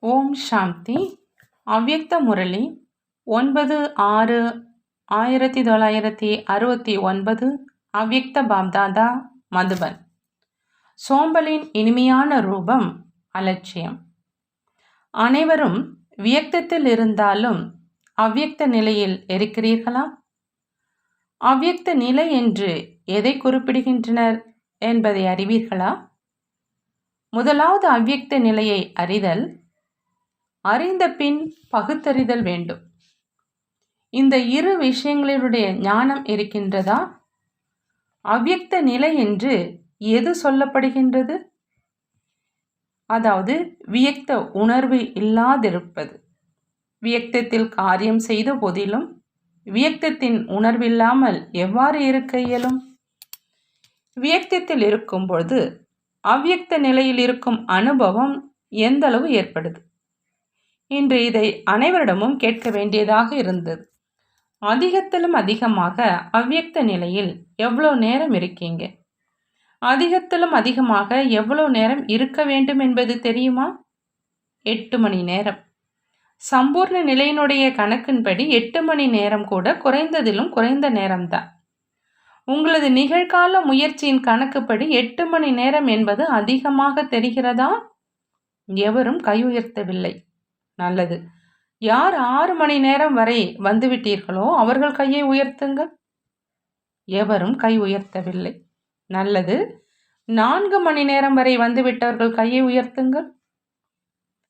ஓம் சாந்தி. அவ்யக்த முரளி 9/6/1969. அவ்யக்த பாப்தாதா, மதுபன். சோம்பலின் இனிமையான ரூபம் அலட்சியம். அனைவரும் வியக்தத்தில் இருந்தாலும் அவ்யக்த நிலையில் இருக்கிறீர்களா? அவ்யக்த நிலை என்று எதை குறிப்பிடுகின்றனர் என்பதை அறிவீர்களா? முதலாவது அவ்யக்த நிலையை அறிதல். அறிந்த பின் பகுத்தறிதல் வேண்டும். இந்த இரு விஷயங்களுடைய ஞானம் இருக்கின்றதா? அவ்யக்த நிலை என்று எது சொல்லப்படுகின்றது? அதாவது வியக்த உணர்வு இல்லாதிருப்பது. வியக்தத்தில் காரியம் செய்த போதிலும் வியக்தத்தின் உணர்வில்லாமல் எவ்வாறு இருக்க இயலும்? வியக்தத்தில் இருக்கும்பொழுது அவ்யக்த நிலையில் இருக்கும் அனுபவம் எந்த அளவு ஏற்படுது? இன்று இதை அனைவரிடமும் கேட்க வேண்டியதாக இருந்தது. அதிகத்திலும் அதிகமாக அவ்யக்த நிலையில் எவ்வளோ நேரம் இருக்கீங்க? அதிகத்திலும் அதிகமாக எவ்வளோ நேரம் இருக்க வேண்டும் என்பது தெரியுமா? 8 மணி நேரம். சம்பூர்ண நிலையினுடைய கணக்கின்படி 8 மணி நேரம் கூட குறைந்ததிலும் குறைந்த நேரம்தான். உங்களது நிகழ்கால முயற்சியின் கணக்குப்படி 8 மணி நேரம் என்பது அதிகமாக தெரிகிறதா? எவரும் கை உயர்த்தவில்லை. நல்லது. யார் 6 மணி நேரம் வரை வந்துவிட்டீர்களோ அவர்கள் கையை உயர்த்துங்கள். எவரும் கை உயர்த்தவில்லை. நல்லது. 4 மணி நேரம் வரை வந்துவிட்டவர்கள் கையை உயர்த்துங்கள்.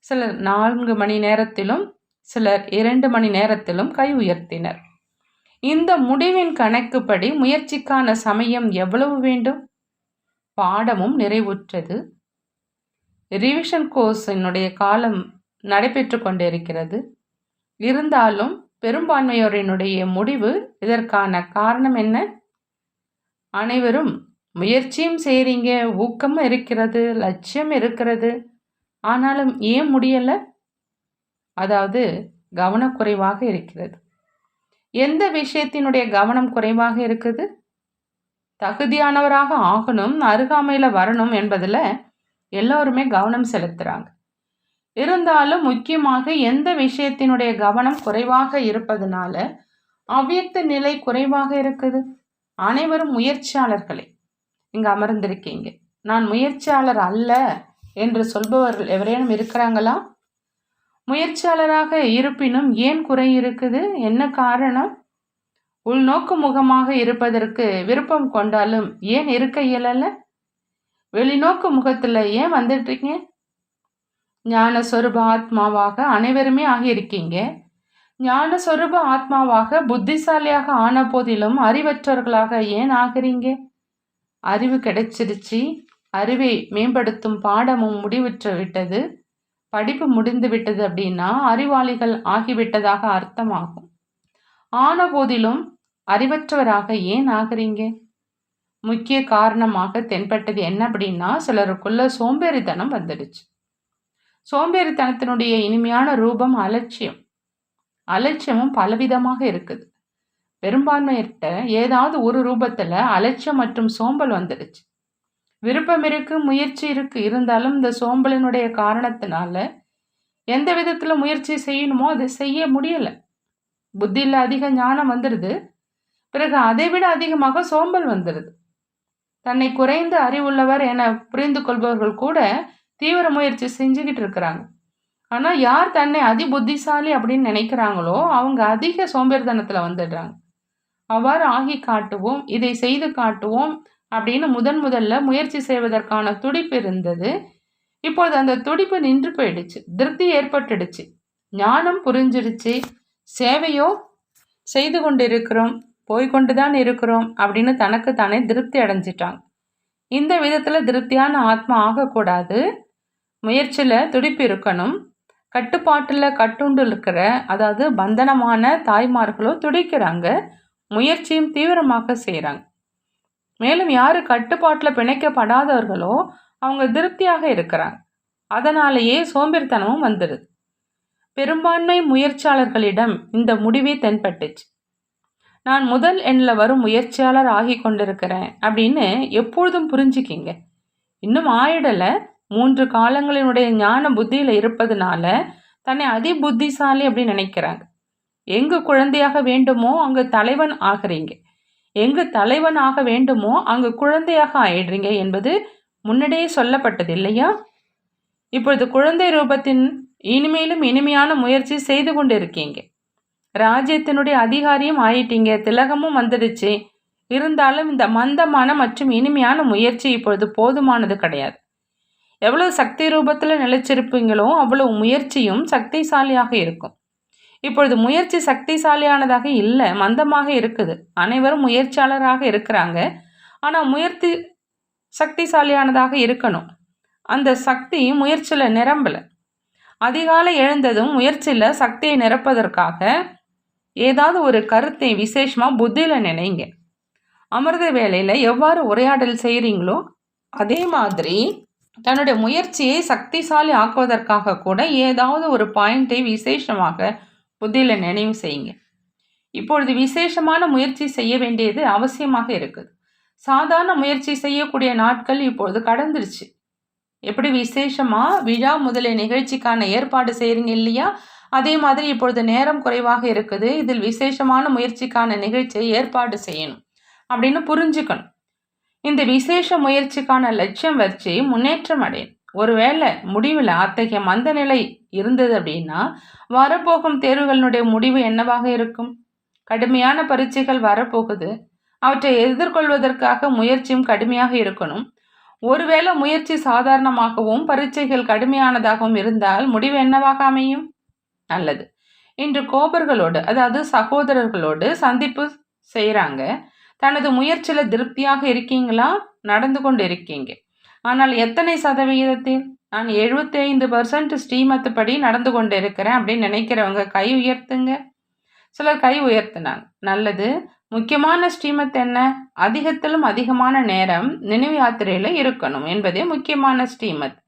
சிலர் 4 மணி நேரத்திலும் சிலர் 2 மணி நேரத்திலும் கை உயர்த்தினர். இந்த முடிவின் கணக்குப்படி முயற்சிக்கான சமயம் எவ்வளவு வேண்டும்? பாடமும் நிறைவுற்றது. ரிவிஷன் கோர்ஸினுடைய காலம் நடைபெற்று கொண்டிருக்கிறது. இருந்தாலும் பெரும்பான்மையோரினுடைய முடிவு இதற்கான காரணம் என்ன? அனைவரும் முயற்சியும் செய்கிறீங்க, ஊக்கம் இருக்கிறது, லட்சியம் இருக்கிறது. ஆனாலும் ஏன் முடியலை? அதாவது கவனக்குறைவாக இருக்கிறது. எந்த விஷயத்தினுடைய கவனம் குறைவாக இருக்குது? தகுதியானவராக ஆகணும், அருகாமையில் வரணும் என்பதில் எல்லோருமே கவனம் செலுத்துகிறாங்க. இருந்தாலும் முக்கியமாக எந்த விஷயத்தினுடைய கவனம் குறைவாக இருப்பதனால அவ்யக்த நிலை குறைவாக இருக்குது? அனைவரும் முயற்சியாளர்களே இங்கே அமர்ந்திருக்கீங்க. நான் முயற்சியாளர் அல்ல என்று சொல்பவர்கள் எவரேனும் இருக்கிறாங்களா? முயற்சியாளராக இருப்பினும் ஏன் குறை இருக்குது? என்ன காரணம்? உள்நோக்கு முகமாக இருப்பதற்கு விருப்பம் கொண்டாலும் ஏன் இருக்க இயலலை? வெளிநோக்கு முகத்தில் ஏன் வந்துட்டீங்க? ஞான சொரூப ஆத்மாவாக அனைவருமே ஆகியிருக்கீங்க. ஞான சொரூப ஆத்மாவாக புத்திசாலியாக ஆன போதிலும் அறிவற்றவர்களாக ஏன் ஆகிறீங்க? அறிவு கிடைச்சிருச்சு. அறிவை மேம்படுத்தும் பாடமும் முடிவுற்று விட்டது. படிப்பு முடிந்து விட்டது அப்படின்னா அறிவாளிகள் ஆகிவிட்டதாக அர்த்தமாகும். ஆன போதிலும் அறிவற்றவராக ஏன் ஆகிறீங்க? முக்கிய காரணமாக தென்பட்டது என்ன அப்படின்னா, சிலருக்குள்ள சோம்பேறித்தனம் வந்துடுச்சு. சோம்பேறித்தனத்தினுடைய இனிமையான ரூபம் அலட்சியம். அலட்சியமும் பலவிதமாக இருக்குது. பெரும்பான்மையிட்ட ஏதாவது ஒரு ரூபத்தில் அலட்சியம் மற்றும் சோம்பல் வந்துடுச்சு. விருப்பம் இருக்கு, முயற்சி இருக்கு, இருந்தாலும் இந்த சோம்பலினுடைய காரணத்தினால எந்த விதத்தில் முயற்சி செய்யணுமோ அதை செய்ய முடியலை. புத்தியில் அதிக ஞானம் வந்துடுது, பிறகு அதை விட அதிகமாக சோம்பல் வந்துடுது. தன்னை குறைந்த அறிவுள்ளவர் என புரிந்து கொள்பவர்கள் கூட தீவிர முயற்சி செஞ்சுக்கிட்டு இருக்கிறாங்க. ஆனால் யார் தன்னை அதி புத்திசாலி அப்படின்னு நினைக்கிறாங்களோ அவங்க அதிக சோம்பேறித்தனத்தில் வந்துடுறாங்க. அவ்வாறு ஆகி காட்டுவோம், இதை செய்து காட்டுவோம் அப்படின்னு முதல்ல முயற்சி செய்வதற்கான துடிப்பு இருந்தது. இப்போது அந்த துடிப்பு நின்று போயிடுச்சு. திருப்தி ஏற்பட்டுடுச்சு. ஞானம் புரிஞ்சிடுச்சு. சேவையோ செய்து கொண்டு இருக்கிறோம், போய்கொண்டு தான் இருக்கிறோம் அப்படின்னு தனக்கு தானே திருப்தி அடைஞ்சிட்டாங்க. இந்த விதத்தில் திருப்தியான ஆத்மா ஆகக்கூடாது. முயற்சியில் துடிப்பு இருக்கணும். கட்டுப்பாட்டில் கட்டுண்டு இருக்கிற, அதாவது பந்தனமான தாய்மார்களோ துடிக்கிறாங்க, முயற்சியும் தீவிரமாக செய்கிறாங்க. மேலும் யார் கட்டுப்பாட்டில் பிணைக்கப்படாதவர்களோ அவங்க திருப்தியாக இருக்கிறாங்க. அதனாலேயே சோம்பேறித்தனமும் வந்துடுது. பெரும்பான்மை முயற்சியாளர்களிடம் இந்த முடிவே தென்பட்டுச்சு. நான் முதல் எண்ணில் வரும் முயற்சியாளர் ஆகி கொண்டிருக்கிறேன் அப்படின்னு எப்பொழுதும் புரிஞ்சுக்கிங்க. இன்னும் ஆயிடலை, 3 காலங்களினுடைய ஞான புத்தியில் இருப்பதனால தன்னை அதி புத்திசாலி அப்படின்னு நினைக்கிறாங்க. எங்கு குழந்தையாக வேண்டுமோ அங்கு தலைவன் ஆகிறீங்க, எங்கு தலைவன் ஆக வேண்டுமோ அங்கு குழந்தையாக ஆயிடுறீங்க என்பது முன்னாடியே சொல்லப்பட்டது இல்லையா? இப்பொழுது குழந்தை ரூபத்தின் இனிமேலும் இனிமையான முயற்சி செய்து கொண்டு இருக்கீங்க. ராஜ்யத்தினுடைய அதிகாரியும் ஆயிட்டீங்க, திலகமும் வந்துடுச்சு. இருந்தாலும் இந்த மந்தமான மற்றும் இனிமையான முயற்சி இப்பொழுது போதுமானது கிடையாது. எவ்வளவு சக்தி ரூபத்தில் நிலைச்சிருப்பீங்களோ அவ்வளவு முயற்சியும் சக்திசாலியாக இருக்கும். இப்பொழுது முயற்சி சக்திசாலியானதாக இல்லை, மந்தமாக இருக்குது. அனைவரும் முயற்சியாளராக இருக்கிறாங்க, ஆனால் முயற்சி சக்திசாலியானதாக இருக்கணும். அந்த சக்தி முயற்சியில் நிரம்பலை. அதிகாலை எழுந்ததும் முயற்சியில் சக்தியை நிரப்பதற்காக ஏதாவது ஒரு கருத்தை விசேஷமாக புத்தியில் நினைங்க. அமிர்த வேளையில் எவ்வாறு உரையாடல் செய்கிறீங்களோ அதே மாதிரி தன்னுடைய முயற்சியை சக்திசாலி ஆக்குவதற்காக கூட ஏதாவது ஒரு பாயிண்டை விசேஷமாக புத்தியில் நினைவு செய்யுங்க. இப்பொழுது விசேஷமான முயற்சி செய்ய வேண்டியது அவசியமாக இருக்குது. சாதாரண முயற்சி செய்யக்கூடிய நாட்கள் இப்பொழுது கடந்துருச்சு. எப்படி விசேஷமாக விழா முதலிய நிகழ்ச்சிக்கான ஏற்பாடு செய்கிறீங்க இல்லையா, அதே மாதிரி இப்பொழுது நேரம் குறைவாக இருக்குது, இதில் விசேஷமான முயற்சிக்கான நிகழ்ச்சியை ஏற்பாடு செய்யணும் அப்படின்னு புரிஞ்சுக்கணும். இந்த விசேஷ முயற்சிக்கான லட்சியம் வச்சு முன்னேற்றம் அடையணும். ஒருவேளை முடிவில் அத்தகைய மந்த நிலை இருந்தது அப்படின்னா வரப்போகும் தேர்வுகளினுடைய முடிவு என்னவாக இருக்கும்? கடுமையான பரீட்சைகள் வரப்போகுது, அவற்றை எதிர்கொள்வதற்காக முயற்சியும் கடுமையாக இருக்கணும். ஒருவேளை முயற்சி சாதாரணமாகவும் பரீட்சைகள் கடுமையானதாகவும் இருந்தால் முடிவு என்னவாக அமையும்? நல்லது. இன்று கோபர்களோடு, அதாவது சகோதரர்களோடு சந்திப்பு செய்கிறாங்க. தனது முயற்சியில் திருப்தியாக இருக்கீங்களா? நடந்து கொண்டு இருக்கீங்க. ஆனால் எத்தனை சதவிகிதத்தில்? நான் 75% ஸ்ரீமத் படி நடந்து கொண்டு இருக்கிறேன் அப்படின்னு நினைக்கிறவங்க கை உயர்த்துங்க. சிலர் கை உயர்த்தினாங்க. நல்லது. முக்கியமான ஸ்ரீமத் என்ன? அதிகத்திலும் அதிகமான நேரம் நினைவு யாத்திரையில் இருக்கணும் என்பதே முக்கியமான ஸ்ரீமத்.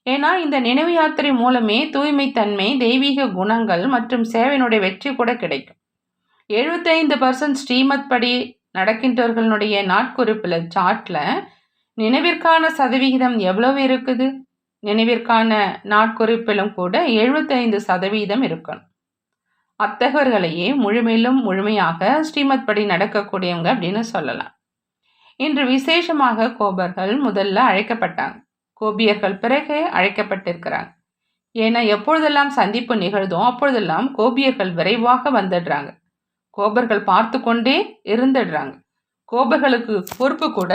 ஏன்னா இந்த நினைவு யாத்திரை மூலமே தூய்மை தன்மை, தெய்வீக குணங்கள் மற்றும் சேவையினுடைய வெற்றி கூட கிடைக்கும். 75% ஸ்ரீமத் படி நடக்கின்றவர்களுடைய நாட்குறிப்பில் சார்ட்டில் நினைவிற்கான சதவிகிதம் எவ்வளவு இருக்குது? நினைவிற்கான நாட்குறிப்பிலும் கூட 75% இருக்கணும். அத்தகவர்களையே முழுமையிலும் முழுமையாக ஸ்ரீமத் படி நடக்கக்கூடியவங்க அப்படின்னு சொல்லலாம். இன்று விசேஷமாக கோபர்கள் முதல்ல அழைக்கப்பட்டாங்க, கோபியர்கள் பிறகு அழைக்கப்பட்டிருக்கிறாங்க. ஏன்னா எப்பொழுதெல்லாம் சந்திப்பு நிகழ்தோ அப்பொழுதெல்லாம் கோபியர்கள் விரைவாக வந்துடுறாங்க, கோபர்கள் பார்த்து கொண்டே இருந்துடுறாங்க. கோபர்களுக்கு பொறுப்பு கூட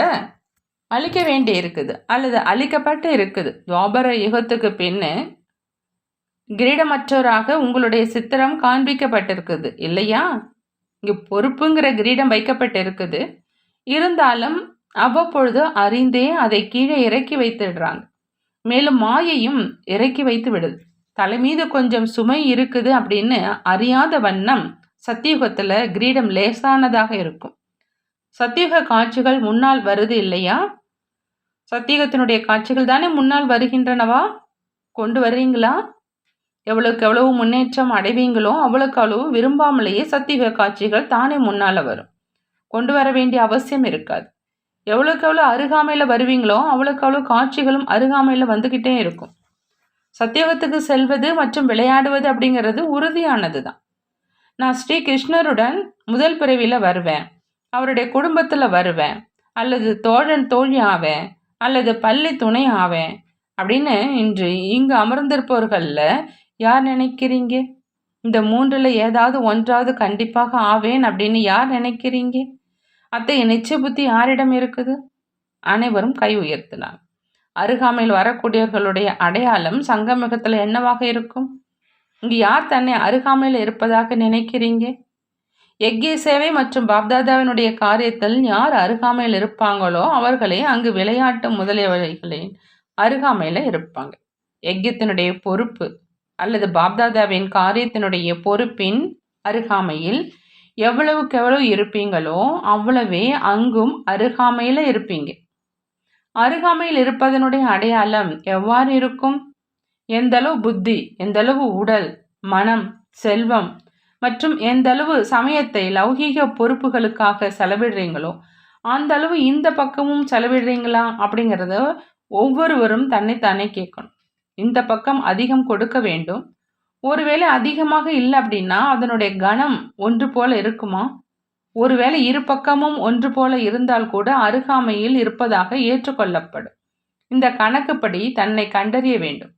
அளிக்க வேண்டி இருக்குது அல்லது அளிக்கப்பட்டு இருக்குது. துவாபர யுகத்துக்கு பின்னு கிரீடமற்றவராக உங்களுடைய சித்திரம் காண்பிக்கப்பட்டிருக்குது இல்லையா? இங்கே பொறுப்புங்கிற கிரீடம் வைக்கப்பட்டிருக்குது. இருந்தாலும் அவ்வப்பொழுது அறிந்தே அதை கீழே இறக்கி வைத்துடுறாங்க. மேலும் மாயையும் இறக்கி வைத்து விடுது. தலை மீது கொஞ்சம் சுமை இருக்குது அப்படின்னு அறியாத வண்ணம் சத்தியுகத்தில் கிரீடம் லேசானதாக இருக்கும். சத்தியுக காட்சிகள் முன்னால் வருது இல்லையா? சத்தியுகத்தினுடைய காட்சிகள் தானே முன்னால் வருகின்றனவா? கொண்டு வர்றீங்களா? எவ்வளவுக்கு எவ்வளவு முன்னேற்றம் அடைவீங்களோ அவ்வளோக்கு அவ்வளவு விரும்பாமலேயே சத்தியுக காட்சிகள் தானே முன்னால் வரும். கொண்டு வர வேண்டிய அவசியம் இருக்காது. எவ்வளோக்கு எவ்வளோ அருகாமையில் வருவீங்களோ அவ்வளோக்கு அவ்வளோ காட்சிகளும் அருகாமையில் வந்துக்கிட்டே இருக்கும். சத்தியுகத்துக்கு செல்வது மற்றும் விளையாடுவது அப்படிங்கிறது உறுதியானது தான். நான் ஸ்ரீ கிருஷ்ணருடன் முதல் பிறவியில் வருவேன், அவருடைய குடும்பத்தில் வருவேன், அல்லது தோழன் தோழி ஆவேன், அல்லது பள்ளி துணை ஆவேன் அப்படின்னு இன்று இங்கு அமர்ந்திருப்பவர்களில் யார் நினைக்கிறீங்க? இந்த 3ல் ஏதாவது ஒன்றாவது கண்டிப்பாக ஆவேன் அப்படின்னு யார் நினைக்கிறீங்க? அத்தகைய நிச்சய புத்தி யாரிடம் இருக்குது? அனைவரும் கை உயர்த்தினார். அருகாமையில் வரக்கூடியவர்களுடைய அடையாளம் சங்கமிகத்தில் என்னவாக இருக்கும்? இங்கு யார் தன்னை அருகாமையில் இருப்பதாக நினைக்கிறீங்க? யக்ஞ சேவை மற்றும் பாப்தாதாவினுடைய காரியத்தில் யார் அருகாமையில் இருப்பாங்களோ அவர்களே அங்கு விளையாட்டு முதலியவைகளின் அருகாமையில் இருப்பாங்க. யக்ஞத்தினுடைய பொறுப்பு அல்லது பாப்தாதாவின் காரியத்தினுடைய பொறுப்பின் அருகாமையில் எவ்வளவுக்கு எவ்வளவு இருப்பீங்களோ அவ்வளவே அங்கும் அருகாமையில் இருப்பீங்க. அருகாமையில் இருப்பதனுடைய அடையாளம் எவ்வாறு இருக்கும்? எந்தளவு புத்தி, எந்தளவு உடல், மனம், செல்வம் மற்றும் எந்தளவு சமயத்தை லௌகீக பொறுப்புகளுக்காக செலவிடுறீங்களோ அந்த அளவு இந்த பக்கமும் செலவிடுறீங்களா அப்படிங்கிறத ஒவ்வொருவரும் தன்னைத்தானே கேட்கணும். இந்த பக்கம் அதிகம் கொடுக்க வேண்டும். ஒருவேளை அதிகமாக இல்லை அப்படின்னா அதனுடைய கணம் ஒன்று போல இருக்குமா? ஒருவேளை இரு பக்கமும் ஒன்று போல இருந்தால் கூட அருகாமையில் இருப்பதாக ஏற்றுக்கொள்ளப்படும். இந்த கணக்குப்படி தன்னை கண்டறிய வேண்டும்.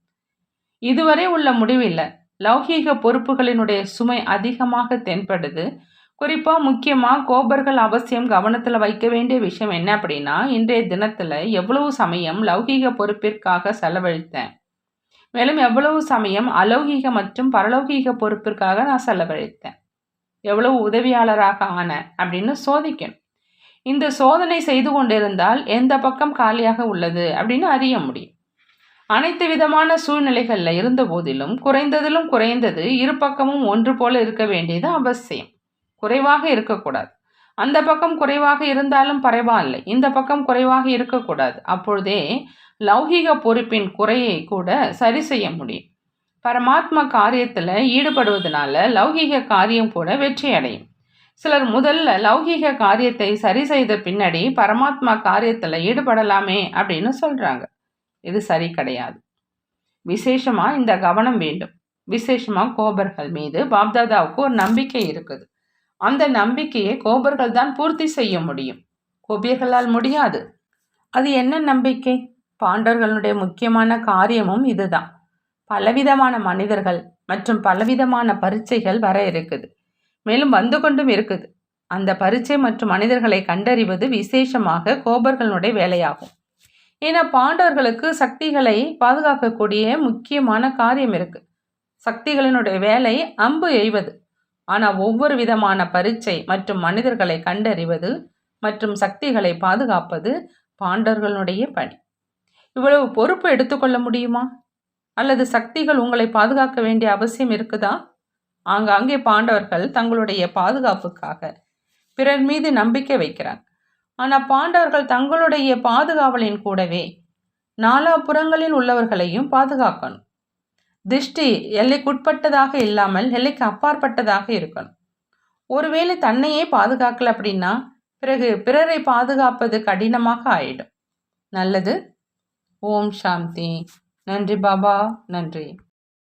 இதுவரை உள்ள முடிவில் லௌகீக பொறுப்புகளினுடைய சுமை அதிகமாக தென்படுது. குறிப்பாக முக்கியமாக கோபர்கள் அவசியம் கவனத்தில் வைக்க வேண்டிய விஷயம் என்ன அப்படின்னா, இன்றைய தினத்தில் எவ்வளவு சமயம் லௌகீக பொறுப்பிற்காக செலவழித்தேன், மேலும் எவ்வளவு சமயம் அலௌகீக மற்றும் பரலௌகீக பொறுப்பிற்காக நான் செலவழித்தேன், எவ்வளவு உதவியாளராக ஆனேன் அப்படின்னு சோதிக்கணும். இந்த சோதனை செய்து கொண்டிருந்தால் எந்த பக்கம் காலியாக உள்ளது அப்படின்னு அறிய முடியும். அனைத்து விதமான சூழ்நிலைகளில் இருந்த போதிலும் குறைந்ததிலும் குறைந்தது இரு பக்கமும் ஒன்று போல இருக்க வேண்டியது அவசியம். குறைவாக இருக்கக்கூடாது. அந்த பக்கம் குறைவாக இருந்தாலும் பரவாயில்லை, இந்த பக்கம் குறைவாக இருக்கக்கூடாது. அப்பொழுதே லௌகீக பொறுப்பின் குறையை கூட சரி செய்ய முடியும். பரமாத்மா காரியத்தில் ஈடுபடுவதனால லௌகீக காரியம் கூட வெற்றி அடையும். சிலர் முதல்ல லௌகீக காரியத்தை சரி செய்த பின்னாடி பரமாத்மா காரியத்தில் ஈடுபடலாமே அப்படின்னு சொல்கிறாங்க. இது சரி கிடையாது. விசேஷமாக இந்த கவனம் வேண்டும். விசேஷமாக கோபர்கள் மீது பாப்தாதாவுக்கு ஒரு நம்பிக்கை இருக்குது. அந்த நம்பிக்கையை கோபர்கள் தான் பூர்த்தி செய்ய முடியும், கோபியர்களால் முடியாது. அது என்ன நம்பிக்கை? பாண்டவர்களுடைய முக்கியமான காரியமும் இதுதான். பலவிதமான மனிதர்கள் மற்றும் பலவிதமான பரீட்சைகள் வர இருக்குது, மேலும் வந்து கொண்டும் இருக்குது. அந்த பரீட்சை மற்றும் மனிதர்களை கண்டறிவது விசேஷமாக கோபர்களுடைய வேலையாகும். ஏன்னா பாண்டவர்களுக்கு சக்திகளை பாதுகாக்கக்கூடிய முக்கியமான காரியம் இருக்கு. சக்திகளினுடைய வேலை அம்பு எய்வது. ஆனால் ஒவ்வொரு விதமான பரீட்சை மற்றும் மனிதர்களை கண்டறிவது மற்றும் சக்திகளை பாதுகாப்பது பாண்டவர்களுடைய பணி. இவ்வளவு பொறுப்பு எடுத்துக்கொள்ள முடியுமா? அல்லது சக்திகள் உங்களை பாதுகாக்க வேண்டிய அவசியம் இருக்குதா? ஆங்காங்கே பாண்டவர்கள் தங்களுடைய பாதுகாப்புக்காக பிறர் மீது நம்பிக்கை வைக்கிறாங்க. ஆனால் பாண்டவர்கள் தங்களுடைய பாதுகாவலின் கூடவே நாலாபுறங்களில் உள்ளவர்களையும் பாதுகாக்கணும். திருஷ்டி எல்லைக்குட்பட்டதாக இல்லாமல் எல்லைக்கு அப்பாற்பட்டதாக இருக்கணும். ஒருவேளை தன்னையே பாதுகாக்கல அப்படின்னா பிறகு பிறரை பாதுகாப்பது கடினமாக ஆயிடும். நல்லது. ஓம் சாந்தி. நன்றி பாபா. நன்றி.